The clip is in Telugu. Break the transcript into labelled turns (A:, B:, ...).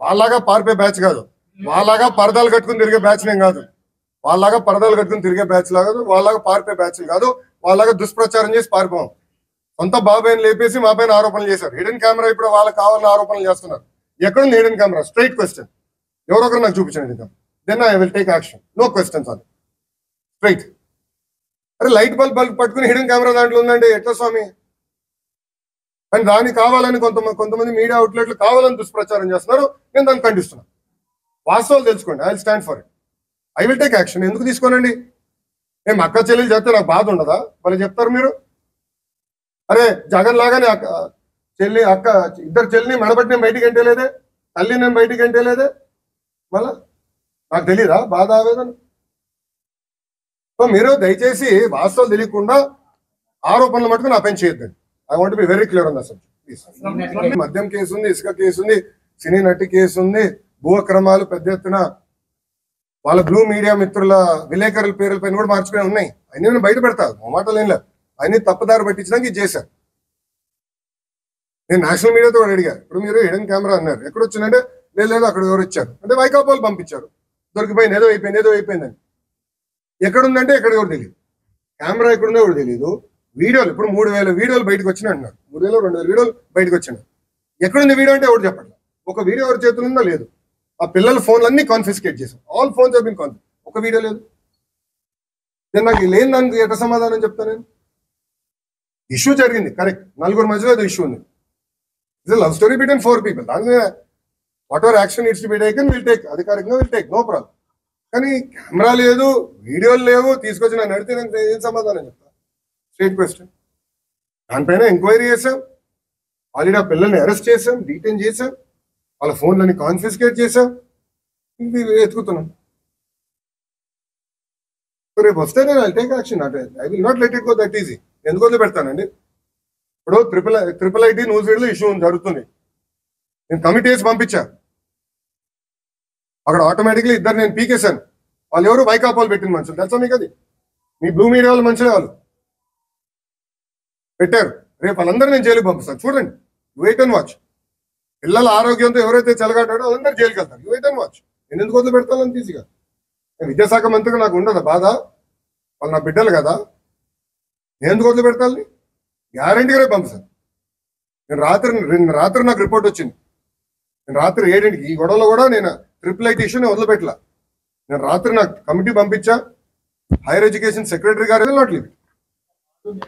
A: వాళ్ళలాగా పారిపోయే బ్యాచ్ కాదు, వాళ్ళలాగా పరదాలు కట్టుకుని తిరిగే బ్యాచ్ నేను కాదు, వాళ్ళలాగా పరదాలు కట్టుకుని తిరిగే బ్యాచ్ కాదు, వాళ్ళలాగా పారిపోయే బ్యాచ్ కాదు, వాళ్ళలాగా దుష్ప్రచారం చేసి పారిపోం. సొంత బాబాయిని లేపేసి మా పైన ఆరోపణలు చేశారు. హిడెన్ కెమెరా ఇప్పుడు వాళ్ళకి కావాలని ఆరోపణలు చేస్తున్నారు. ఎక్కడుంది హిడెన్ కెమెరా? Straight question. ఎవరొకరు నాకు చూపించండి. Then I will take action. No questions on straight. అరే లైట్ బల్బ్ పట్టుకుని హిడెన్ కెమెరా దాంట్లో ఉందండి, ఎట్లా స్వామి? అని దాన్ని కావాలని కొంతమంది మీడియా అవుట్లెట్లు కావాలని దుష్ప్రచారం చేస్తున్నారు. నేను దాన్ని ఖండిస్తున్నాను. వాస్తవాలు తెలుసుకోండి. I will stand for it. I will take action. ఎందుకు తీసుకోనండి? మేము అక్క చెల్లెలు చెప్తే నాకు బాధ ఉండదా? వాళ్ళు చెప్తారు మీరు. అరే జగన్ లాగానే అక్క ఇద్దరు చెల్లిని మెడబట్టి నేను బయటికి ఎంటేలేదే, తల్లి నేను బయటికి ఎంటేలేదే, మళ్ళా నాకు తెలీదా బాధ ఆవేదన? సో మీరు దయచేసి వాస్తవాలు తెలియకుండా ఆరోపణలు మటుకు నా పైన చేయొద్దండి. I want be very clear on the subject please. మద్యం కేసు ఉంది, ఇసుక కేసు ఉంది, సినీ నటి కేసు ఉంది, భూ అక్రమాలు పెద్ద ఎత్తున వాళ్ళ బ్లూ మీడియా మిత్రుల విలేకరుల పేర్ల పైన కూడా మార్చుకునే ఉన్నాయి. అన్ని నేను బయట పెడతా, మాటలు ఏం లేదు. అన్ని తప్పుదారి పట్టించడానికి ఇది చేశారు. నేను నేషనల్ మీడియాతో కూడా అడిగా. ఇప్పుడు మీరు హిడెన్ కెమెరా అన్నారు, ఎక్కడ వచ్చిందంటే లేదు అక్కడ ఎవరు ఇచ్చారు అంటే వైకాపాలు పంపించారు, దొరికిపోయింది, ఏదో అయిపోయిందని. ఎక్కడుందంటే ఎక్కడ ఎవరు తెలియదు, కెమెరా ఎక్కడుందో ఎవరు తెలియదు. వీడియోలు ఇప్పుడు 3000 వీడియోలు బయటకు వచ్చినాయి అంటున్నారు. 3000 2000 వీడియోలు బయటకు వచ్చినాయి. ఎక్కడుంది వీడియో అంటే ఎవరు చెప్పండి. ఒక వీడియో ఎవరి చేతులు ఉందో లేదు. ఆ పిల్లల ఫోన్లన్నీ కాన్ఫిస్కేట్ చేశాం. All phones have been confiscate. ఒక వీడియో లేదు. నేను నాకు లేని దానికి ఎట్లా సమాధానం చెప్తాను నేను? ఇష్యూ జరిగింది కరెక్ట్, నలుగురు మధ్యలో ఏదో ఇష్యూ ఉంది. It's love story between 4 people. దాని what ever action needs to be taken will take. అధికారికంగా విల్ టేక్, నో ప్రాబ్లం. కానీ కెమెరా లేదు, వీడియోలు లేవు, తీసుకొచ్చి నన్ను అడిగితే నాకు ఏం సమాధానం చెప్తా? Straight question. దానిపైన ఎంక్వైరీ చేశాం, ఆల్రెడీ ఆ పిల్లల్ని అరెస్ట్ చేశాం, డీటైన్ చేశాం, వాళ్ళ ఫోన్లని కాన్ఫిస్కేట్ చేశాం, ఇది ఎత్తుకుతున్నాం. రేపు వస్తే నేను I take action. I will not let it go that easy. ఎందుకు వదిలి పెడతానండి? ఇప్పుడు triple IT news field issue జరుగుతుంది. నేను కమిటీ వేసి పంపించా. అక్కడ ఆటోమేటిక్లీ ఇద్దరు నేను పీకేశాను. వాళ్ళు ఎవరు? వైకాపాలు పెట్టిన మనుషులు. తెలుసా మీకు? అది మీ బ్లూ మీడియా వాళ్ళ మనుషులే వాళ్ళు పెట్టారు. రేపు వాళ్ళందరూ నేను జైలుకి పంపిస్తాను. చూడండి, వెయిట్ అండ్ వాచ్. పిల్లల ఆరోగ్యంతో ఎవరైతే చెలగాటాడో వాళ్ళందరూ జైలుకి వెళ్తారు. Wait and watch. నేను ఎందుకు వదిలి పెడతాను ఈజీగా? విద్యాశాఖ మంత్రిగా నాకు ఉండదు బాధ? వాళ్ళు నా బిడ్డలు కదా, నేను ఎందుకు వదిలి పెడతాను? గ్యారంటీగా రేపు పంపిస్తాను. నేను రాత్రి నాకు రిపోర్ట్ వచ్చింది. నేను రాత్రి 7ంటికి ఈ గొడవలో కూడా నేను ట్రిపుల్ ఐటీ ఇష్యూని వదిలిపెట్టలా. నేను రాత్రి నాకు కమిటీ పంపించా. హైయర్ ఎడ్యుకేషన్ సెక్రటరీ గారు నాట్ లీవ్.